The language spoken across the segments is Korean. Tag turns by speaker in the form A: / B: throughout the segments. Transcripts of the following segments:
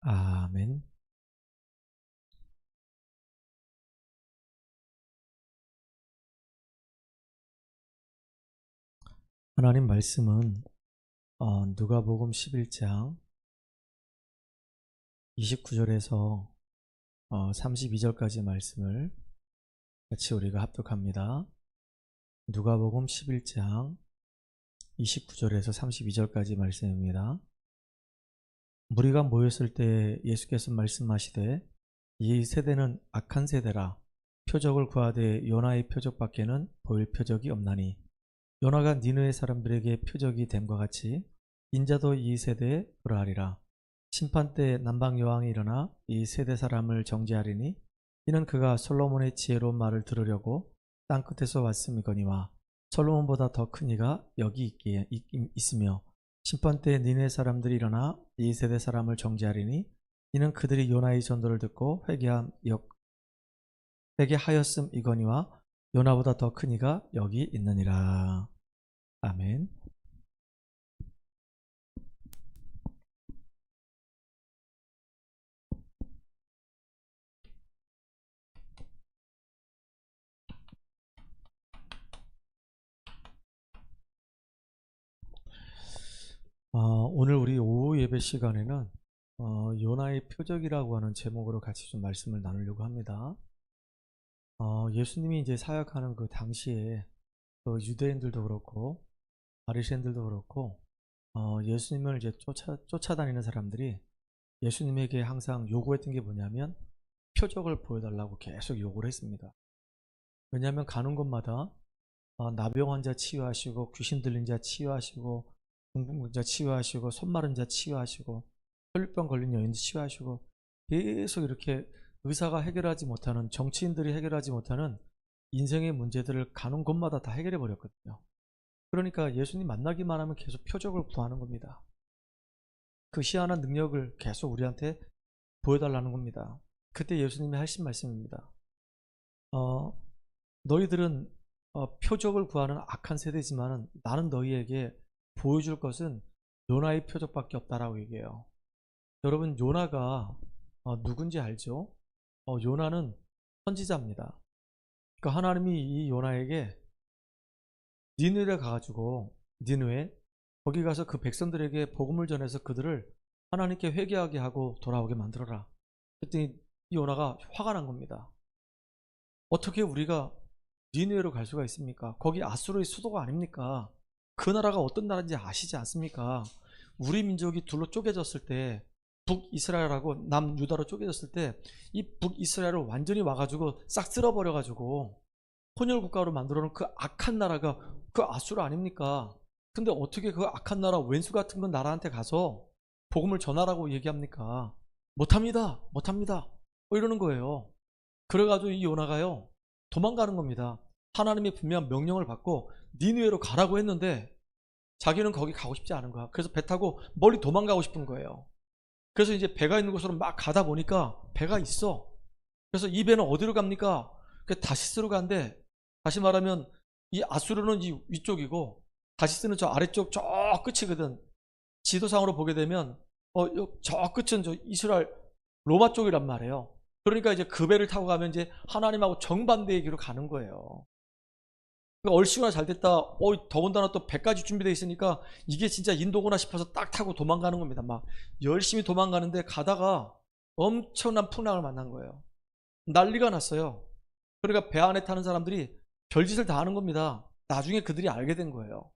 A: 아멘. 하나님 말씀은 누가복음 11장 29절에서 32절까지 말씀을 같이 우리가 합독합니다. 누가복음 11장 29절에서 32절까지 말씀입니다. 무리가 모였을 때 예수께서 말씀하시되 이 세대는 악한 세대라. 표적을 구하되 요나의 표적밖에는 보일 표적이 없나니 요나가 니느웨 사람들에게 표적이 됨과 같이 인자도 이 세대에 그러하리라. 심판 때 남방 여왕이 일어나 이 세대 사람을 정죄하리니 이는 그가 솔로몬의 지혜로운 말을 들으려고 땅 끝에서 왔음이거니와 솔로몬보다 더 큰 이가 여기 있으며 심판 때 니느웨 사람들이 일어나 이 세대 사람을 정죄하리니 이는 그들이 요나의 전도를 듣고 회개하였음이거니와 요나보다 더 큰 이가 여기 있느니라. 아멘. 오늘 우리 오후 예배 시간에는 요나의 표적이라고 하는 제목으로 같이 좀 말씀을 나누려고 합니다. 예수님이 이제 사역하는 그 당시에 그 유대인들도 그렇고 바리새인들도 그렇고 예수님을 이제 쫓아다니는 사람들이 예수님에게 항상 요구했던 게 뭐냐면 표적을 보여달라고 계속 요구를 했습니다. 왜냐하면 가는 곳마다 나병 환자 치유하시고 귀신 들린 자 치유하시고 중풍 자 치유하시고 손 마른 자 치유하시고 혈류병 걸린 여인들 치유하시고 계속 이렇게 의사가 해결하지 못하는 정치인들이 해결하지 못하는 인생의 문제들을 가는 곳마다 다 해결해 버렸거든요. 그러니까 예수님 만나기만 하면 계속 표적을 구하는 겁니다. 그 희한한 능력을 계속 우리한테 보여달라는 겁니다. 그때 예수님이 하신 말씀입니다. 너희들은 표적을 구하는 악한 세대지만 나는 너희에게 보여줄 것은 요나의 표적밖에 없다라고 얘기해요. 여러분, 요나가 누군지 알죠? 요나는 선지자입니다. 그러니까 하나님이 이 요나에게 니느웨에 가가지고 니느웨 거기 가서 그 백성들에게 복음을 전해서 그들을 하나님께 회개하게 하고 돌아오게 만들어라. 그랬더니 이 요나가 화가 난 겁니다. 어떻게 우리가 니느웨로 갈 수가 있습니까? 거기 아수르의 수도가 아닙니까? 그 나라가 어떤 나라인지 아시지 않습니까? 우리 민족이 둘로 쪼개졌을 때 북이스라엘하고 남유다로 쪼개졌을 때 이 북이스라엘을 완전히 와가지고 싹 쓸어버려가지고 혼혈국가로 만들어놓은 그 악한 나라가 그 아수르 아닙니까? 근데 어떻게 그 악한 나라 왼수 같은 건 나라한테 가서 복음을 전하라고 얘기합니까? 못합니다. 못합니다. 이러는 거예요. 그래가지고 이 요나가요 도망가는 겁니다. 하나님이 분명 명령을 받고 니느웨로 가라고 했는데 자기는 거기 가고 싶지 않은 거야. 그래서 배 타고 멀리 도망가고 싶은 거예요. 그래서 이제 배가 있는 곳으로 막 가다 보니까 배가 있어. 그래서 이 배는 어디로 갑니까? 다시스로 간대. 다시 말하면 이 아수르는 이 위쪽이고 다시스는 저 아래쪽 저 끝이거든. 지도상으로 보게 되면 저 끝은 저 이스라엘 로마 쪽이란 말이에요. 그러니까 이제 그 배를 타고 가면 이제 하나님하고 정반대의 길로 가는 거예요. 얼씨구나 잘 됐다. 더군다나 또 배까지 준비되어 있으니까 이게 진짜 인도구나 싶어서 딱 타고 도망가는 겁니다. 막 열심히 도망가는데 가다가 엄청난 풍랑을 만난 거예요. 난리가 났어요. 그러니까 배 안에 타는 사람들이 별짓을 다 하는 겁니다. 나중에 그들이 알게 된 거예요.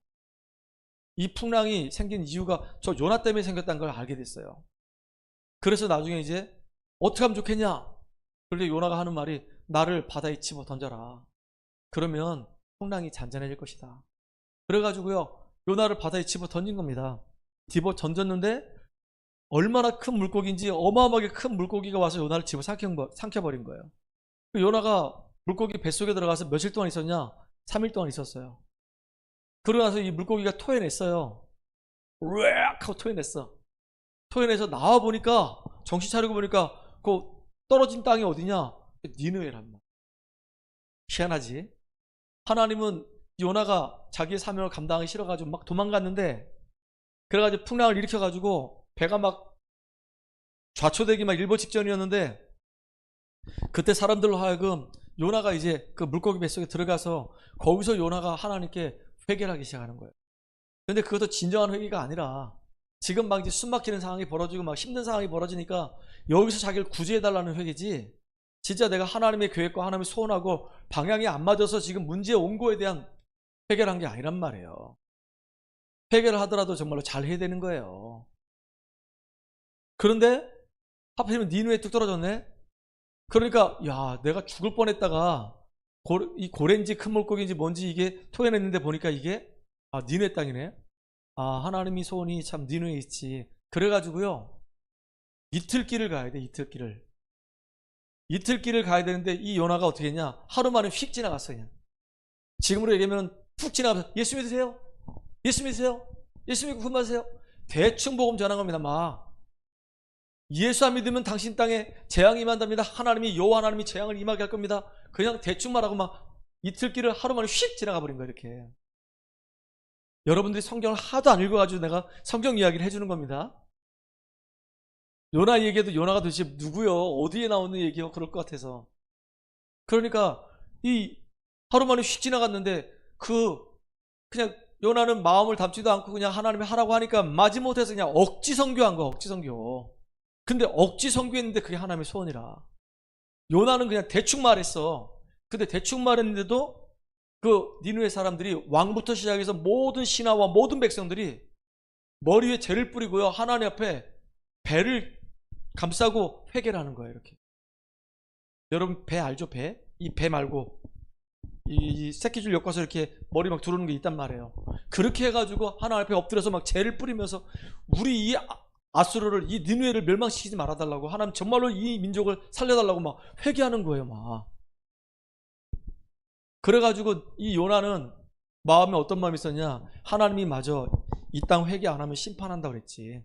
A: 이 풍랑이 생긴 이유가 저 요나 때문에 생겼다는 걸 알게 됐어요. 그래서 나중에 이제 어떻게 하면 좋겠냐? 그런데 요나가 하는 말이 나를 바다에 집어 던져라. 그러면 풍랑이 잔잔해질 것이다. 그래가지고요 요나를 바다에 집어 던진 겁니다. 집어 던졌는데 얼마나 큰 물고기인지 어마어마하게 큰 물고기가 와서 요나를 집어 삼켜버린 거예요. 요나가 물고기 뱃속에 들어가서 며칠 동안 있었냐? 3일 동안 있었어요. 그러고 나서 이 물고기가 토해냈어요. 으악 하고 토해냈어. 토해내서 나와보니까 정신 차리고 보니까 그 떨어진 땅이 어디냐? 니느웨란 말이야. 희한하지? 하나님은 요나가 자기의 사명을 감당하기 싫어가지고 막 도망갔는데 그래가지고 풍랑을 일으켜가지고 배가 막 좌초되기 막 일보 직전이었는데 그때 사람들로 하여금 요나가 이제 그 물고기 뱃속에 들어가서 거기서 요나가 하나님께 회개를 하기 시작하는 거예요. 근데 그것도 진정한 회개가 아니라 지금 막 이제 숨 막히는 상황이 벌어지고 막 힘든 상황이 벌어지니까 여기서 자기를 구제해달라는 회개지, 진짜 내가 하나님의 계획과 하나님의 소원하고 방향이 안 맞아서 지금 문제에 온 거에 대한 회개를 한 게 아니란 말이에요. 회개를 하더라도 정말로 잘 해야 되는 거예요. 그런데 하필이면 니누에 뚝 떨어졌네. 그러니까 야, 내가 죽을 뻔했다가 이 고래인지 큰 물고기인지 뭔지 이게 토해냈는데 보니까 이게 니누의 땅이네. 하나님이 소원이 참 니누에 있지. 그래가지고요, 이틀길을 가야 돼. 이틀길을 가야 되는데 이 요나가 어떻게 했냐, 하루 만에 휙 지나갔어. 그냥 지금으로 얘기하면 푹 지나가서 예수 믿으세요? 예수 믿으세요? 예수 믿고 구원 받으세요? 대충 복음 전한 겁니다. 막 예수 안 믿으면 당신 땅에 재앙이 임한답니다. 여호와 하나님이 재앙을 임하게 할 겁니다. 그냥 대충 말하고 막 이틀길을 하루 만에 휙 지나가 버린 거예요. 이렇게. 여러분들이 성경을 하도 안 읽어가지고 내가 성경 이야기를 해주는 겁니다. 요나 얘기해도 요나가 도대체 누구요? 어디에 나오는 얘기요? 그럴 것 같아서. 그러니까 이 하루 만에 휙 지나갔는데 그냥 요나는 마음을 담지도 않고 그냥 하나님이 하라고 하니까 마지못해서 그냥 억지 선교한 거야. 억지 선교. 근데 억지 선교했는데 그게 하나님의 소원이라. 요나는 그냥 대충 말했어. 근데 대충 말했는데도 그 니느웨 사람들이, 왕부터 시작해서 모든 신하와 모든 백성들이 머리 위에 재를 뿌리고요, 하나님 앞에 배를 감싸고 회개를 하는 거예요. 이렇게. 여러분 배 알죠? 배? 이 배 말고 이 새끼줄 엮어서 이렇게 머리 막 두르는 게 있단 말이에요. 그렇게 해가지고 하나님 앞에 엎드려서 막 재를 뿌리면서 우리 이 아수르를, 이 니느웨를 멸망시키지 말아달라고, 하나님 정말로 이 민족을 살려달라고 막 회개하는 거예요. 막. 그래가지고 이 요나는 마음에 어떤 마음이 있었냐, 하나님이 마저 이 땅 회개 안 하면 심판한다고 그랬지.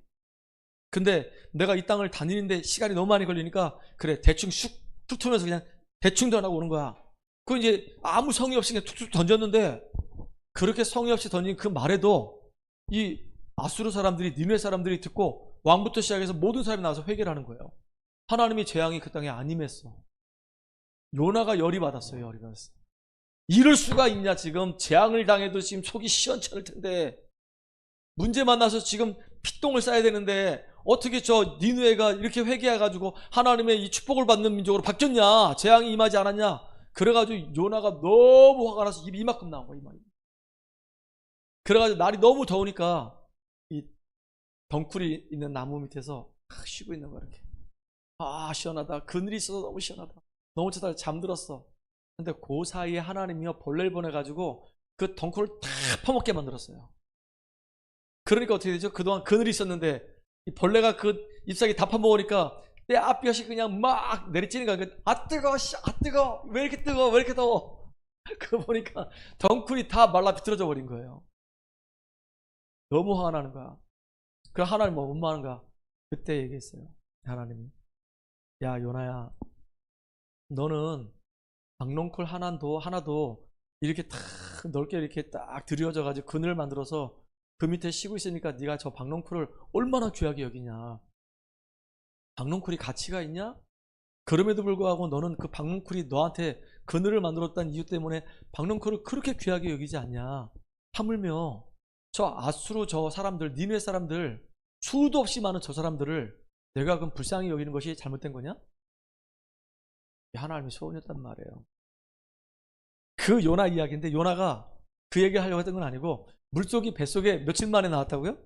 A: 근데 내가 이 땅을 다니는데 시간이 너무 많이 걸리니까 그래 대충 툭 툭면서 그냥 대충 던하고 오는 거야. 그 이제 아무 성의 없이 그냥 툭툭 던졌는데, 그렇게 성의 없이 던진 그 말에도 이 아수르 사람들이, 니느웨 사람들이 듣고 왕부터 시작해서 모든 사람이 나와서 회개를 하는 거예요. 하나님의 재앙이 그 땅에 안 임했어. 요나가 열이 받았어요. 열이 받았어. 이럴 수가 있냐. 지금 재앙을 당해도 지금 속이 시원찮을 텐데, 문제 만나서 지금 피똥을 싸야 되는데 어떻게 저 니느웨가 이렇게 회개해가지고 하나님의 이 축복을 받는 민족으로 바뀌었냐, 재앙이 임하지 않았냐. 그래가지고 요나가 너무 화가 나서 입이 이만큼 나온 거야. 이만큼. 그래가지고 날이 너무 더우니까 이 덩쿨이 있는 나무 밑에서 쉬고 있는 거야. 이렇게. 시원하다. 그늘이 있어서 너무 시원하다. 너무 좋다. 잠들었어. 근데 그 사이에 하나님이요 벌레를 보내가지고 그 덩쿨을 다 퍼먹게 만들었어요. 그러니까 어떻게 되죠? 그동안 그늘이 있었는데 이 벌레가 그 잎사귀 다 퍼먹으니까 내 앞볕이 그냥 막 내리쬐는 거야. 뜨거워, 뜨거워, 왜 이렇게 뜨거워, 왜 이렇게 더워. 그거 보니까 덩쿨이 다 말라 비틀어져 버린 거예요. 너무 화가 나는 거야. 그럼 하나님 뭐 원망하는가? 그때 얘기했어요. 하나님이, 야 요나야, 너는 박농쿨 하나도 이렇게 딱 넓게 이렇게 딱 들여져 가지고 그늘을 만들어서 그 밑에 쉬고 있으니까 네가 저 박농쿨을 얼마나 귀하게 여기냐. 박농쿨이 가치가 있냐? 그럼에도 불구하고 너는 그 박농쿨이 너한테 그늘을 만들었다는 이유 때문에 박농쿨을 그렇게 귀하게 여기지 않냐. 하물며 저 아수르 저 사람들, 니느웨 사람들, 수도 없이 많은 저 사람들을 내가 그럼 불쌍히 여기는 것이 잘못된 거냐? 하나님의 소원이었단 말이에요. 그 요나 이야기인데, 요나가 그 얘기 하려고 했던 건 아니고, 물속이 뱃속에 며칠 만에 나왔다고요?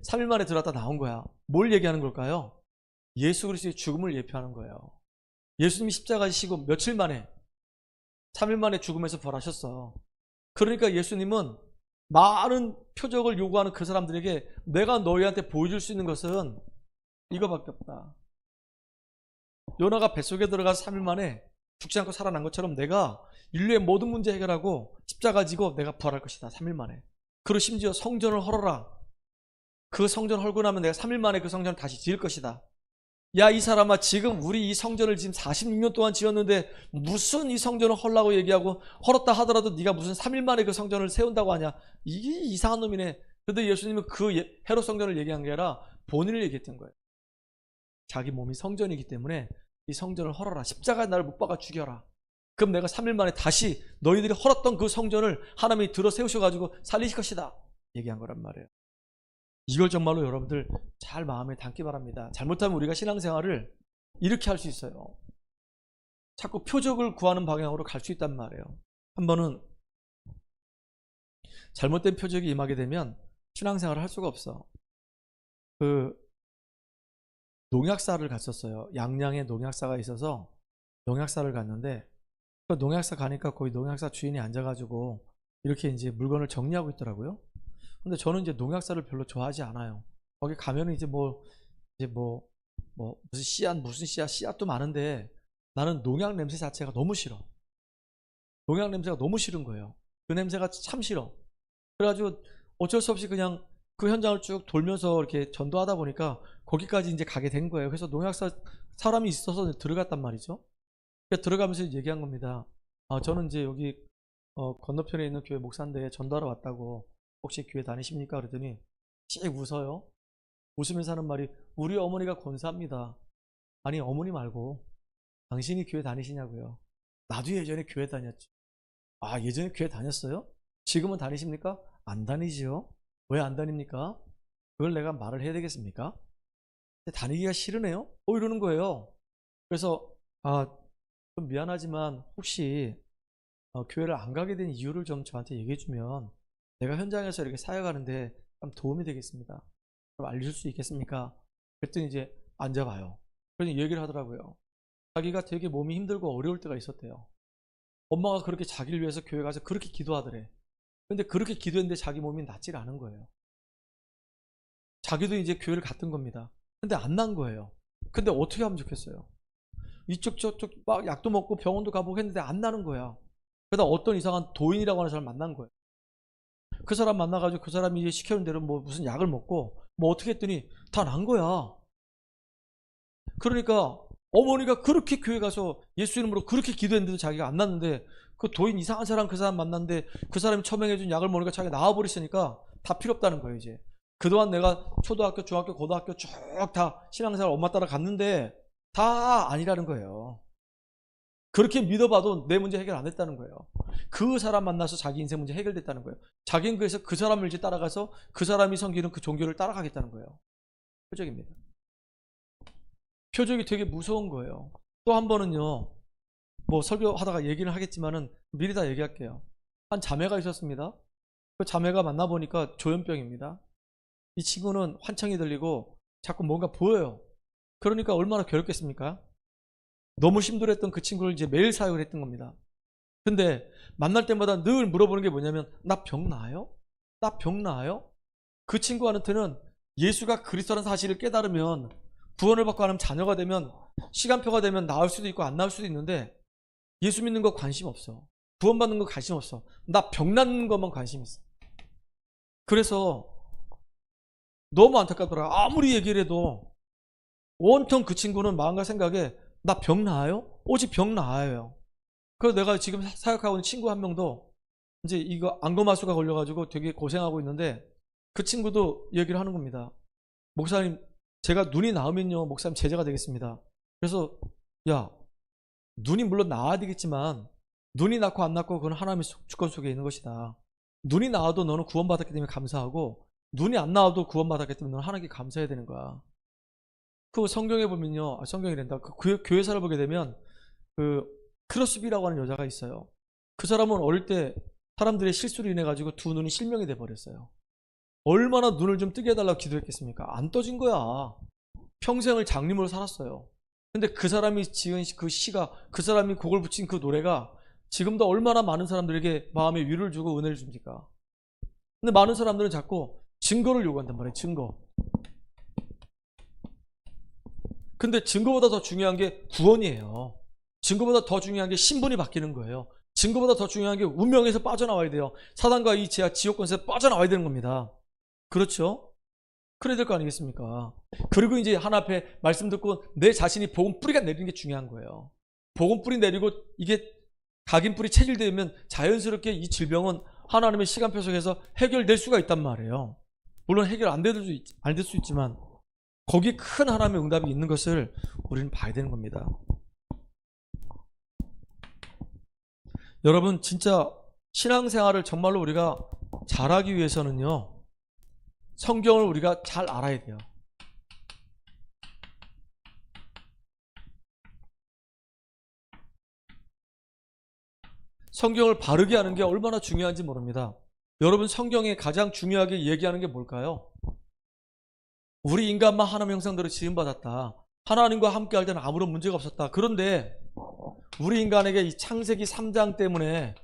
A: 3일 만에 들어왔다 나온 거야. 뭘 얘기하는 걸까요? 예수 그리스도의 죽음을 예표하는 거예요. 예수님이 십자가에 지시고 며칠 만에, 3일 만에 죽음에서 부활하셨어. 그러니까 예수님은 많은 표적을 요구하는 그 사람들에게 내가 너희한테 보여줄 수 있는 것은 이거밖에 없다. 요나가 뱃속에 들어가서 3일 만에 죽지 않고 살아난 것처럼 내가 인류의 모든 문제 해결하고 십자가 지고 내가 부활할 것이다. 3일 만에. 그리고 심지어 성전을 헐어라. 그 성전 헐고 나면 내가 3일 만에 그 성전을 다시 지을 것이다. 야 이 사람아, 지금 우리 이 성전을 지금 46년 동안 지었는데 무슨 이 성전을 헐라고 얘기하고, 헐었다 하더라도 네가 무슨 3일 만에 그 성전을 세운다고 하냐. 이게 이상한 놈이네. 근데 예수님은 그 헤롯 성전을 얘기한 게 아니라 본인을 얘기했던 거예요. 자기 몸이 성전이기 때문에 이 성전을 헐어라. 십자가에 나를 못 박아 죽여라. 그럼 내가 3일 만에 다시 너희들이 헐었던 그 성전을 하나님이 들어 세우셔가지고 살리실 것이다. 얘기한 거란 말이에요. 이걸 정말로 여러분들 잘 마음에 담기 바랍니다. 잘못하면 우리가 신앙생활을 이렇게 할 수 있어요. 자꾸 표적을 구하는 방향으로 갈 수 있단 말이에요. 한 번은 잘못된 표적이 임하게 되면 신앙생활을 할 수가 없어. 그 농약사를 갔었어요. 양양에 농약사가 있어서 농약사를 갔는데 그 농약사 가니까 거기 농약사 주인이 앉아가지고 이렇게 이제 물건을 정리하고 있더라고요. 근데 저는 이제 농약사를 별로 좋아하지 않아요. 거기 가면은 이제 무슨 씨앗도 많은데 나는 농약 냄새 자체가 너무 싫어. 농약 냄새가 너무 싫은 거예요. 그 냄새가 참 싫어. 그래가지고 어쩔 수 없이 그냥 그 현장을 쭉 돌면서 이렇게 전도하다 보니까 거기까지 이제 가게 된 거예요. 그래서 농약사 사람이 있어서 들어갔단 말이죠. 그러니까 들어가면서 얘기한 겁니다. 저는 이제 여기 건너편에 있는 교회 목사인데 전도하러 왔다고 혹시 교회 다니십니까? 그랬더니 씩 웃어요. 웃으면서 하는 말이 우리 어머니가 권사합니다. 아니 어머니 말고 당신이 교회 다니시냐고요. 나도 예전에 교회 다녔죠. 예전에 교회 다녔어요? 지금은 다니십니까? 안 다니지요. 왜 안 다닙니까? 그걸 내가 말을 해야 되겠습니까? 다니기가 싫으네요? 이러는 거예요. 그래서 좀 미안하지만 혹시 교회를 안 가게 된 이유를 좀 저한테 얘기해 주면 내가 현장에서 이렇게 사역하는데 좀 도움이 되겠습니다. 그럼 알려줄 수 있겠습니까? 그랬더니 이제 앉아봐요. 그러니 얘기를 하더라고요. 자기가 되게 몸이 힘들고 어려울 때가 있었대요. 엄마가 그렇게 자기를 위해서 교회 가서 그렇게 기도하더래. 근데 그렇게 기도했는데 자기 몸이 낫질 않은 거예요. 자기도 이제 교회를 갔던 겁니다. 근데 안 난 거예요. 근데 어떻게 하면 좋겠어요? 이쪽 저쪽 막 약도 먹고 병원도 가보고 했는데 안 나는 거야. 그러다 어떤 이상한 도인이라고 하는 사람 만난 거예요. 그 사람 만나가지고 그 사람이 이제 시켜준 대로 무슨 약을 먹고 어떻게 했더니 다 난 거야. 그러니까 어머니가 그렇게 교회 가서 예수 이름으로 그렇게 기도했는데도 자기가 안 났는데 그 도인 이상한 사람 그 사람 만났는데 그 사람이 처방해준 약을 먹으니까 자기가 나와버리시니까 다 필요 없다는 거예요. 이제 그동안 내가 초등학교 중학교 고등학교 쭉 다 신앙생활 엄마 따라 갔는데 다 아니라는 거예요. 그렇게 믿어봐도 내 문제 해결 안 됐다는 거예요. 그 사람 만나서 자기 인생 문제 해결됐다는 거예요. 자기는 그래서 그 사람을 이제 따라가서 그 사람이 섬기는 그 종교를 따라가겠다는 거예요. 표적입니다. 표적이 되게 무서운 거예요. 또 한 번은요, 설교하다가 얘기를 하겠지만은 미리 다 얘기할게요. 한 자매가 있었습니다. 그 자매가 만나보니까 조현병입니다. 이 친구는 환청이 들리고 자꾸 뭔가 보여요. 그러니까 얼마나 괴롭겠습니까? 너무 힘들었던 그 친구를 이제 매일 사역을 했던 겁니다. 근데 만날 때마다 늘 물어보는 게 뭐냐면 나 병 나아요? 나 병 나아요? 그 친구한테는 예수가 그리스도라는 사실을 깨달으면 구원을 받고 하는 자녀가 되면 시간표가 되면 나을 수도 있고 안 나을 수도 있는데 예수 믿는 거 관심 없어. 구원받는 거 관심 없어. 나 병 낫는 것만 관심 있어. 그래서 너무 안타깝더라고요. 아무리 얘기를 해도 온통 그 친구는 마음과 생각에 나 병 나아요? 오직 병 나아요. 그래서 내가 지금 사역하고 있는 친구 한 명도 이제 이거 안검하수가 걸려가지고 되게 고생하고 있는데 그 친구도 얘기를 하는 겁니다. 목사님, 제가 눈이 나으면요, 목사님 제자가 되겠습니다. 그래서 야, 눈이 물론 나아야 되겠지만 눈이 낫고 안 낫고 그건 하나님의 주권 속에 있는 것이다. 눈이 나와도 너는 구원받았기 때문에 감사하고 눈이 안 나와도 구원받았기 때문에 너는 하나님께 감사해야 되는 거야. 그 성경에 보면요, 성경이란다. 그 교회사를 보게 되면 그 크로스비라고 하는 여자가 있어요. 그 사람은 어릴 때 사람들의 실수로 인해 가지고 두 눈이 실명이 돼 버렸어요. 얼마나 눈을 좀 뜨게 해달라고 기도했겠습니까? 안 떠진 거야. 평생을 장님으로 살았어요. 근데 그 사람이 지은 그 시가, 그 사람이 곡을 붙인 그 노래가 지금도 얼마나 많은 사람들에게 마음의 위로를 주고 은혜를 줍니까? 근데 많은 사람들은 자꾸 증거를 요구한단 말이에요. 증거. 근데 증거보다 더 중요한 게 구원이에요. 증거보다 더 중요한 게 신분이 바뀌는 거예요. 증거보다 더 중요한 게 운명에서 빠져나와야 돼요. 사단과 이 지옥권에서 빠져나와야 되는 겁니다. 그렇죠? 그래야 될 거 아니겠습니까? 그리고 이제 하나 앞에 말씀 듣고 내 자신이 복음 뿌리가 내리는 게 중요한 거예요. 복음 뿌리 내리고 이게 각인 뿌리 체질되면 자연스럽게 이 질병은 하나님의 시간표 속에서 해결될 수가 있단 말이에요. 물론 해결 안 될 수 있지만 거기에 큰 하나님의 응답이 있는 것을 우리는 봐야 되는 겁니다. 여러분, 진짜 신앙생활을 정말로 우리가 잘하기 위해서는요, 성경을 우리가 잘 알아야 돼요. 성경을 바르게 하는 게 얼마나 중요한지 모릅니다. 여러분, 성경에 가장 중요하게 얘기하는 게 뭘까요? 우리 인간만 하나님의 형상대로 지음받았다. 하나님과 함께 할 때는 아무런 문제가 없었다. 그런데 우리 인간에게 이 창세기 3장 때문에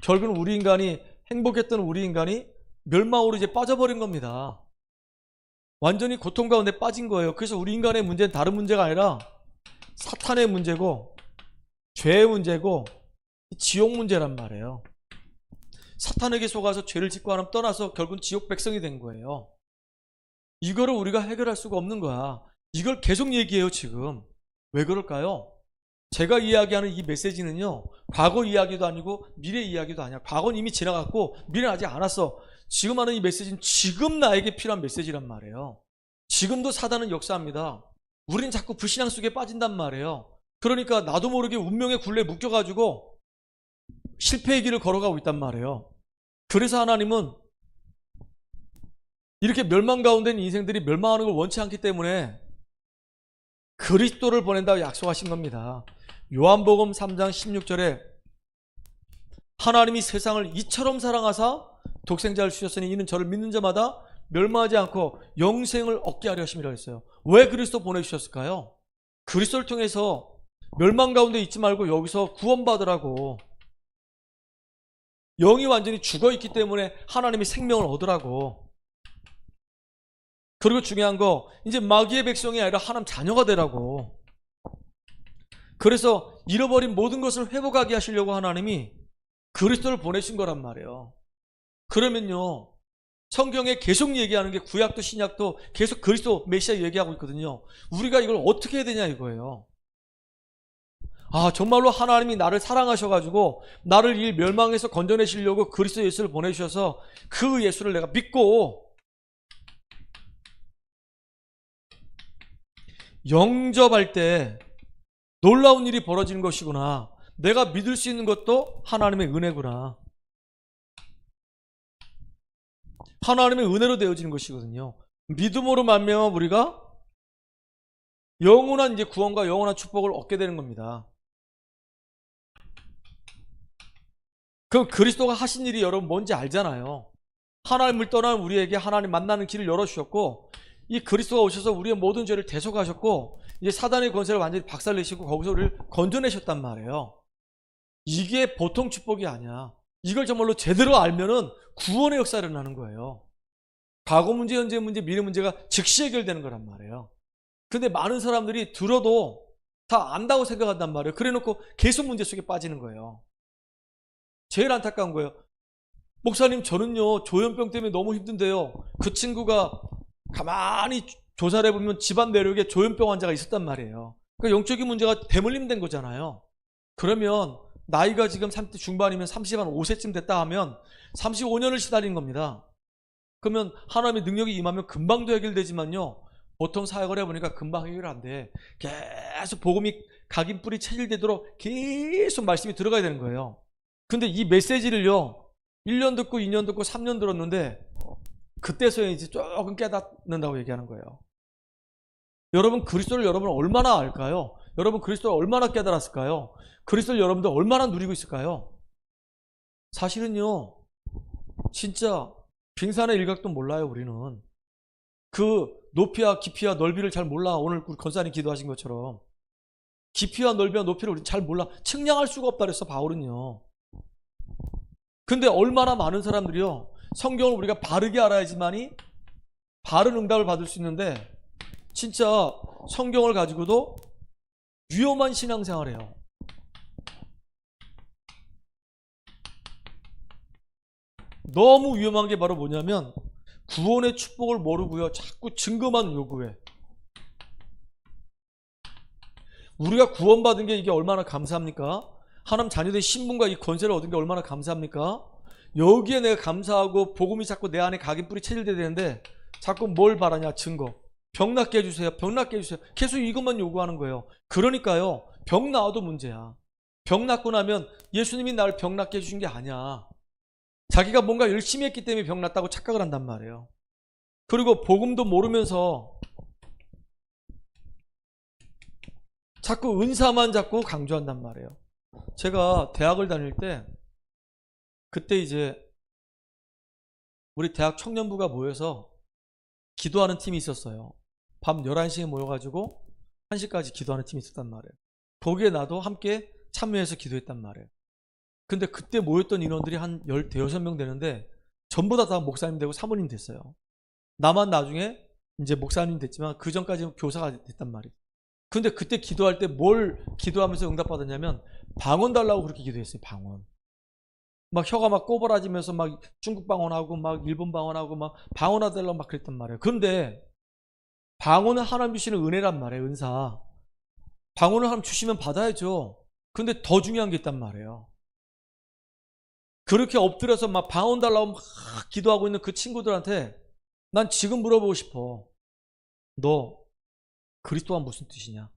A: 결국은 우리 인간이 행복했던 우리 인간이 멸망으로 이제 빠져버린 겁니다. 완전히 고통 가운데 빠진 거예요. 그래서 우리 인간의 문제는 다른 문제가 아니라 사탄의 문제고 죄의 문제고 지옥 문제란 말이에요. 사탄에게 속아서 죄를 짓고 하나님 떠나서 결국은 지옥 백성이 된 거예요. 이거를 우리가 해결할 수가 없는 거야. 이걸 계속 얘기해요 지금. 왜 그럴까요? 제가 이야기하는 이 메시지는요, 과거 이야기도 아니고 미래 이야기도 아니야. 과거는 이미 지나갔고 미래는 아직 안 왔어. 지금 하는 이 메시지는 지금 나에게 필요한 메시지란 말이에요. 지금도 사단은 역사합니다. 우리는 자꾸 불신앙 속에 빠진단 말이에요. 그러니까 나도 모르게 운명의 굴레에 묶여가지고 실패의 길을 걸어가고 있단 말이에요. 그래서 하나님은 이렇게 멸망 가운데 있는 인생들이 멸망하는 걸 원치 않기 때문에 그리스도를 보낸다고 약속하신 겁니다. 요한복음 3장 16절에 하나님이 세상을 이처럼 사랑하사 독생자를 주셨으니 이는 저를 믿는 자마다 멸망하지 않고 영생을 얻게 하려 하심이라 했어요. 왜 그리스도 보내주셨을까요? 그리스도를 통해서 멸망 가운데 있지 말고 여기서 구원받으라고. 영이 완전히 죽어있기 때문에 하나님이 생명을 얻으라고. 그리고 중요한 거, 이제 마귀의 백성이 아니라 하나님 자녀가 되라고. 그래서 잃어버린 모든 것을 회복하게 하시려고 하나님이 그리스도를 보내신 거란 말이에요. 그러면요, 성경에 계속 얘기하는 게 구약도 신약도 계속 그리스도 메시아 얘기하고 있거든요. 우리가 이걸 어떻게 해야 되냐 이거예요. 아, 정말로 하나님이 나를 사랑하셔가지고 나를 이 멸망에서 건져내시려고 그리스도 예수를 보내주셔서 그 예수를 내가 믿고 영접할 때 놀라운 일이 벌어지는 것이구나. 내가 믿을 수 있는 것도 하나님의 은혜구나. 하나님의 은혜로 되어지는 것이거든요. 믿음으로 말미암아 우리가 영원한 이제 구원과 영원한 축복을 얻게 되는 겁니다. 그럼 그리스도가 하신 일이 여러분 뭔지 알잖아요. 하나님을 떠난 우리에게 하나님 만나는 길을 열어주셨고, 이 그리스도가 오셔서 우리의 모든 죄를 대속하셨고, 이제 사단의 권세를 완전히 박살내시고 거기서 우리를 건져내셨단 말이에요. 이게 보통 축복이 아니야. 이걸 정말로 제대로 알면은 구원의 역사가 일어나는 거예요. 과거 문제, 현재 문제, 미래 문제가 즉시 해결되는 거란 말이에요. 근데 많은 사람들이 들어도 다 안다고 생각한단 말이에요. 그래 놓고 계속 문제 속에 빠지는 거예요. 제일 안타까운 거예요. 목사님, 저는요 조현병 때문에 너무 힘든데요. 그 친구가 가만히 조사를 해보면 집안 내력에 조현병 환자가 있었단 말이에요. 그러니까 영적인 문제가 대물림된 거잖아요. 그러면 나이가 지금 30대 중반이면 35세쯤 됐다 하면 35년을 시달린 겁니다. 그러면 하나님의 능력이 임하면 금방도 해결되지만요, 보통 사역을 해보니까 금방 해결 안 돼. 계속 복음이 각인 뿌리 체질되도록 계속 말씀이 들어가야 되는 거예요. 근데 이 메시지를요 1년 듣고 2년 듣고 3년 들었는데 그때서야 이제 조금 깨닫는다고 얘기하는 거예요. 여러분, 그리스도를 여러분 얼마나 알까요? 여러분, 그리스도를 얼마나 깨달았을까요? 그리스도를 여러분들 얼마나 누리고 있을까요? 사실은요, 진짜 빙산의 일각도 몰라요. 우리는 그 높이와 깊이와 넓이를 잘 몰라. 오늘 우리 권사님 기도하신 것처럼 깊이와 넓이와 높이를 우리는 잘 몰라. 측량할 수가 없다 그랬어 바울은요. 근데 얼마나 많은 사람들이요, 성경을 우리가 바르게 알아야지만이 바른 응답을 받을 수 있는데, 진짜 성경을 가지고도 위험한 신앙생활을 해요. 너무 위험한 게 바로 뭐냐면 구원의 축복을 모르고요, 자꾸 증거만 요구해. 우리가 구원받은 게 이게 얼마나 감사합니까? 하나님 자녀들의 신분과 이 권세를 얻은 게 얼마나 감사합니까? 여기에 내가 감사하고 복음이 자꾸 내 안에 각인 뿌리 체질돼야 되는데 자꾸 뭘 바라냐? 증거. 병 낫게 해주세요. 병 낫게 해주세요. 계속 이것만 요구하는 거예요. 그러니까요, 병 나아도 문제야. 병 낫고 나면 예수님이 나를 병 낫게 해주신 게 아니야. 자기가 뭔가 열심히 했기 때문에 병 낫다고 착각을 한단 말이에요. 그리고 복음도 모르면서 자꾸 은사만 자꾸 강조한단 말이에요. 제가 대학을 다닐 때 그때 이제 우리 대학 청년부가 모여서 기도하는 팀이 있었어요. 밤 11시에 모여가지고 1시까지 기도하는 팀이 있었단 말이에요. 거기에 나도 함께 참여해서 기도했단 말이에요. 근데 그때 모였던 인원들이 한 15명 되는데 전부 다 목사님 되고 사모님 됐어요. 나만 나중에 이제 목사님 됐지만 그 전까지는 교사가 됐단 말이에요. 근데 그때 기도할 때 뭘 기도하면서 응답받았냐면 방언 달라고 그렇게 기도했어요. 방언. 막 혀가 막 꼬부라지면서 막 중국 방언하고 막 일본 방언하고 막 방언하달라고 막 그랬단 말이에요. 그런데 방언은 하나님 주시는 은혜란 말이에요. 은사. 방언을 하나님 주시면 받아야죠. 근데 더 중요한 게 있단 말이에요. 그렇게 엎드려서 막 방언 달라고 막 기도하고 있는 그 친구들한테 난 지금 물어보고 싶어. 너 그리스도가 무슨 뜻이냐?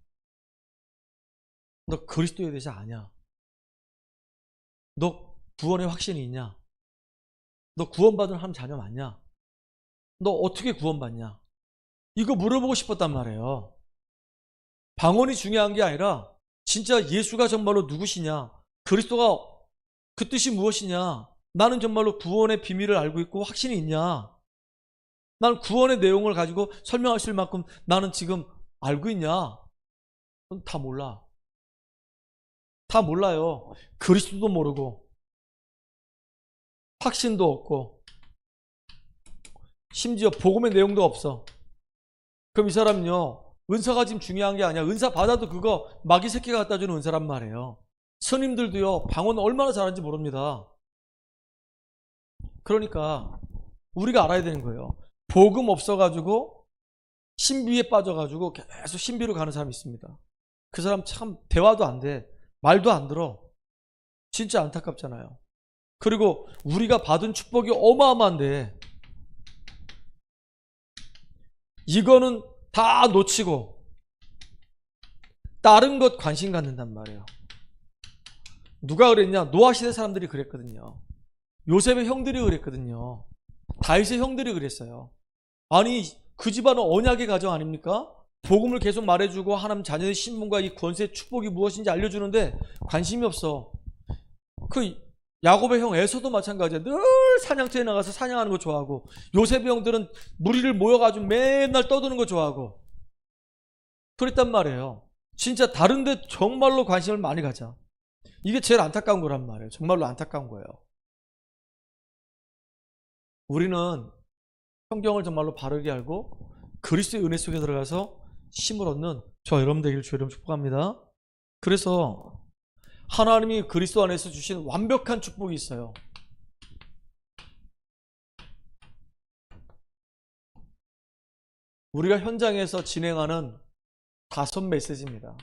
A: 너 그리스도에 대해서 아냐? 너 구원의 확신이 있냐? 너 구원받은 하나님 자녀 맞냐? 너 어떻게 구원받냐? 이거 물어보고 싶었단 말이에요. 방언이 중요한 게 아니라 진짜 예수가 정말로 누구시냐? 그리스도가 그 뜻이 무엇이냐? 나는 정말로 구원의 비밀을 알고 있고 확신이 있냐? 나는 구원의 내용을 가지고 설명하실 만큼 나는 지금 알고 있냐? 다 몰라. 다 몰라요. 그리스도도 모르고 확신도 없고 심지어 복음의 내용도 없어. 그럼 이 사람은요, 은사가 지금 중요한 게 아니야. 은사 받아도 그거 마귀 새끼가 갖다 주는 은사란 말이에요. 스님들도요, 방언 얼마나 잘하는지 모릅니다. 그러니까 우리가 알아야 되는 거예요. 복음 없어가지고 신비에 빠져가지고 계속 신비로 가는 사람이 있습니다. 그 사람 참 대화도 안 돼. 말도 안 들어. 진짜 안타깝잖아요. 그리고 우리가 받은 축복이 어마어마한데 이거는 다 놓치고 다른 것 관심 갖는단 말이에요. 누가 그랬냐? 노아 시대 사람들이 그랬거든요. 요셉의 형들이 그랬거든요. 다윗의 형들이 그랬어요. 아니 그 집안은 언약의 가정 아닙니까? 복음을 계속 말해주고 하나님 자녀의 신분과 이 권세 축복이 무엇인지 알려주는데 관심이 없어. 그 야곱의 형 에서도 마찬가지야. 늘 사냥터에 나가서 사냥하는 거 좋아하고, 요셉의 형들은 무리를 모여가지고 맨날 떠드는 거 좋아하고 그랬단 말이에요. 진짜 다른 데 정말로 관심을 많이 가져. 이게 제일 안타까운 거란 말이에요. 정말로 안타까운 거예요. 우리는 성경을 정말로 바르게 알고 그리스도의 은혜 속에 들어가서 힘을 얻는 저 여러분 되기를 주의 이름으로 축복합니다. 그래서 하나님이 그리스도 안에서 주신 완벽한 축복이 있어요. 우리가 현장에서 진행하는 5 메시지입니다.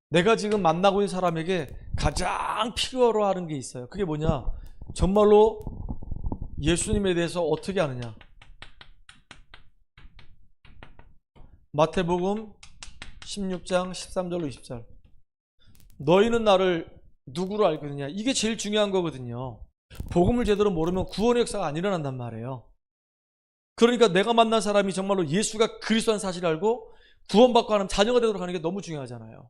A: 내가 지금 만나고 있는 사람에게 가장 필요로 하는 게 있어요. 그게 뭐냐? 정말로 예수님에 대해서 어떻게 아느냐? 마태복음 16장 13절로 20절. 너희는 나를 누구로 알고 있느냐? 이게 제일 중요한 거거든요. 복음을 제대로 모르면 구원의 역사가 안 일어난단 말이에요. 그러니까 내가 만난 사람이 정말로 예수가 그리스도라는 사실을 알고 구원받고 하는 자녀가 되도록 하는 게 너무 중요하잖아요.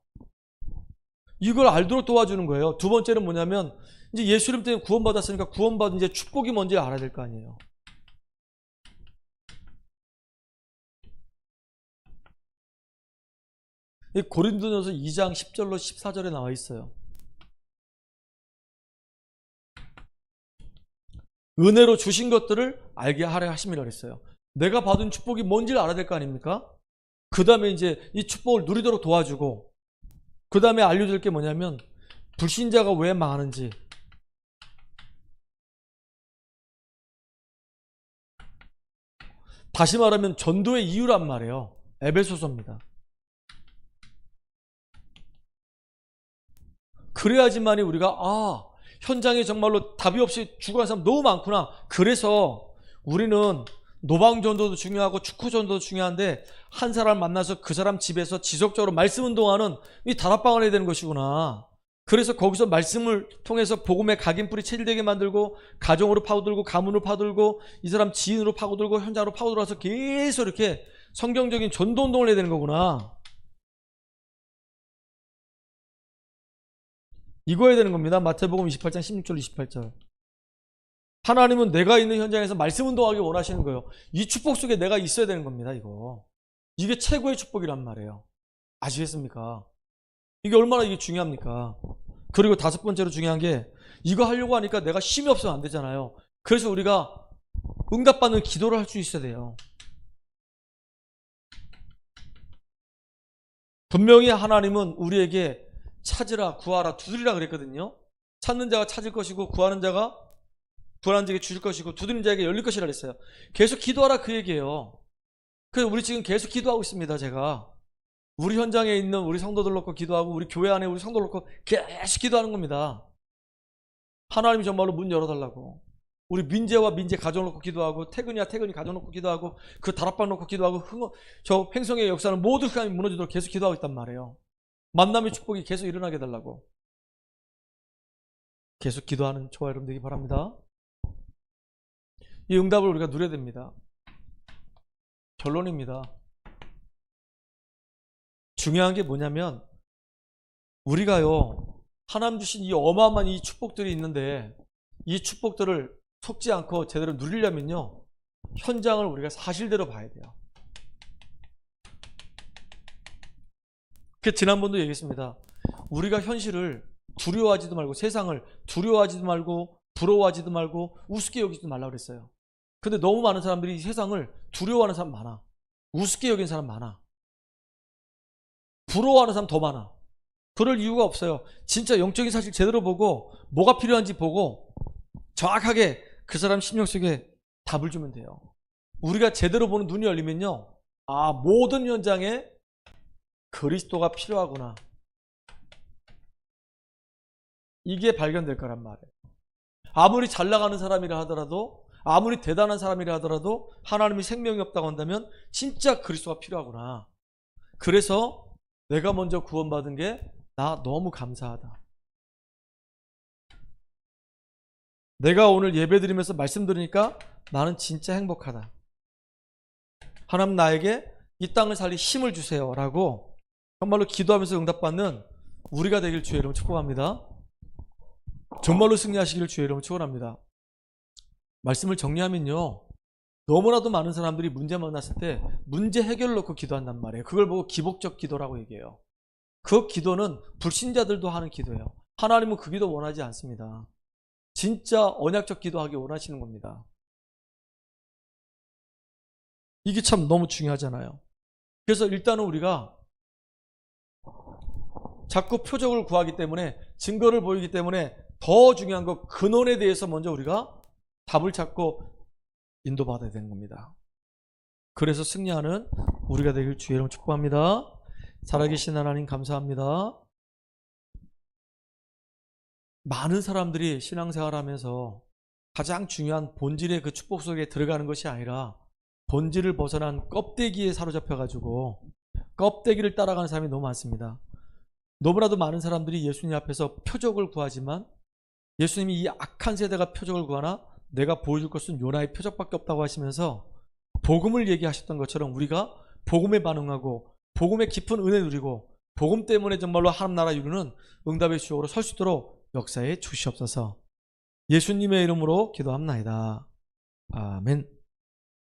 A: 이걸 알도록 도와주는 거예요. 두 번째는 뭐냐면 이제 예수 이름 때문에 구원받았으니까 구원받은 이제 축복이 뭔지 알아야 될 거 아니에요. 고린도전서 2장 10절로 14절에 나와 있어요. 은혜로 주신 것들을 알게 하려 하심이라 그랬어요. 내가 받은 축복이 뭔지를 알아야 될 거 아닙니까? 그 다음에 이제 이 축복을 누리도록 도와주고, 그 다음에 알려줄 게 뭐냐면 불신자가 왜 망하는지, 다시 말하면 전도의 이유란 말이에요. 에베소서입니다. 그래야지만이 우리가 현장에 정말로 답이 없이 죽어가는 사람 너무 많구나. 그래서 우리는 노방전도도 중요하고 축구전도도 중요한데 한 사람 만나서 그 사람 집에서 지속적으로 말씀 운동하는 이 다락방을 해야 되는 것이구나. 그래서 거기서 말씀을 통해서 복음의 각인뿌리 체질되게 만들고 가정으로 파고들고 가문으로 파고들고 이 사람 지인으로 파고들고 현장으로 파고들어서 계속 이렇게 성경적인 전도 운동을 해야 되는 거구나. 이거 해야 되는 겁니다. 마태복음 28장 16절 28절. 하나님은 내가 있는 현장에서 말씀 운동하기 원하시는 거예요. 이 축복 속에 내가 있어야 되는 겁니다. 이게 최고의 축복이란 말이에요. 아시겠습니까? 이게 얼마나 이게 중요합니까? 그리고 다섯 번째로 중요한 게 이거 하려고 하니까 내가 힘이 없으면 안 되잖아요. 그래서 우리가 응답받는 기도를 할 수 있어야 돼요. 분명히 하나님은 우리에게 찾으라, 구하라, 두드리라 그랬거든요. 찾는 자가 찾을 것이고 구하는 자가 구하는 자에게 주실 것이고 두드리는 자에게 열릴 것이라 그랬어요. 계속 기도하라 그 얘기예요. 그래서 우리 지금 계속 기도하고 있습니다. 제가 우리 현장에 있는 우리 성도들 놓고 기도하고 우리 교회 안에 우리 성도들 놓고 계속 기도하는 겁니다. 하나님이 정말로 문 열어달라고. 우리 민재와 민재 가정 놓고 기도하고 태근이와 태근이 가정 놓고 기도하고 그 다락방 놓고 기도하고 저 횡성의 역사는 모두 흑암이 무너지도록 계속 기도하고 있단 말이에요. 만남의 축복이 계속 일어나게 해달라고. 계속 기도하는 저와 여러분 되기 바랍니다. 이 응답을 우리가 누려야 됩니다. 결론입니다. 중요한 게 뭐냐면 우리가요 하나님 주신 이 어마어마한 이 축복들이 있는데 이 축복들을 속지 않고 제대로 누리려면요 현장을 우리가 사실대로 봐야 돼요. 그 지난번도 얘기했습니다. 우리가 현실을 두려워하지도 말고 세상을 두려워하지도 말고 부러워하지도 말고 우습게 여기지도 말라고 그랬어요. 근데 너무 많은 사람들이 이 세상을 두려워하는 사람 많아. 우습게 여기는 사람 많아. 부러워하는 사람 더 많아. 그럴 이유가 없어요. 진짜 영적인 사실 제대로 보고 뭐가 필요한지 보고 정확하게 그 사람 심령 속에 답을 주면 돼요. 우리가 제대로 보는 눈이 열리면요 모든 현장에 그리스도가 필요하구나 이게 발견될 거란 말이에요. 아무리 잘 나가는 사람이라 하더라도 아무리 대단한 사람이라 하더라도 하나님이 생명이 없다고 한다면 진짜 그리스도가 필요하구나. 그래서 내가 먼저 구원받은 게 나 너무 감사하다. 내가 오늘 예배 드리면서 말씀 들으니까 나는 진짜 행복하다. 하나님 나에게 이 땅을 살릴 힘을 주세요 라고 정말로 기도하면서 응답받는 우리가 되길 주의 이름으로 축복합니다. 정말로 승리하시기를 주의 이름으로 축원합니다. 말씀을 정리하면요 너무나도 많은 사람들이 문제 만났을 때 문제 해결을 놓고 기도한단 말이에요. 그걸 보고 기복적 기도라고 얘기해요. 그 기도는 불신자들도 하는 기도예요. 하나님은 그 기도 원하지 않습니다. 진짜 언약적 기도하기 원하시는 겁니다. 이게 참 너무 중요하잖아요. 그래서 일단은 우리가 자꾸 표적을 구하기 때문에 증거를 보이기 때문에 더 중요한 거 근원에 대해서 먼저 우리가 답을 찾고 인도받아야 되는 겁니다. 그래서 승리하는 우리가 되길 주의 이름으로 축복합니다. 살아계신 하나님 감사합니다. 많은 사람들이 신앙생활 하면서 가장 중요한 본질의 그 축복 속에 들어가는 것이 아니라 본질을 벗어난 껍데기에 사로잡혀가지고 껍데기를 따라가는 사람이 너무 많습니다. 너무나도 많은 사람들이 예수님 앞에서 표적을 구하지만 예수님이 이 악한 세대가 표적을 구하나 내가 보여줄 것은 요나의 표적밖에 없다고 하시면서 복음을 얘기하셨던 것처럼 우리가 복음에 반응하고 복음의 깊은 은혜 누리고 복음 때문에 정말로 하나님 나라 이루는 응답의 주역으로 설 수 있도록 역사에 주시옵소서. 예수님의 이름으로 기도합나이다. 아멘.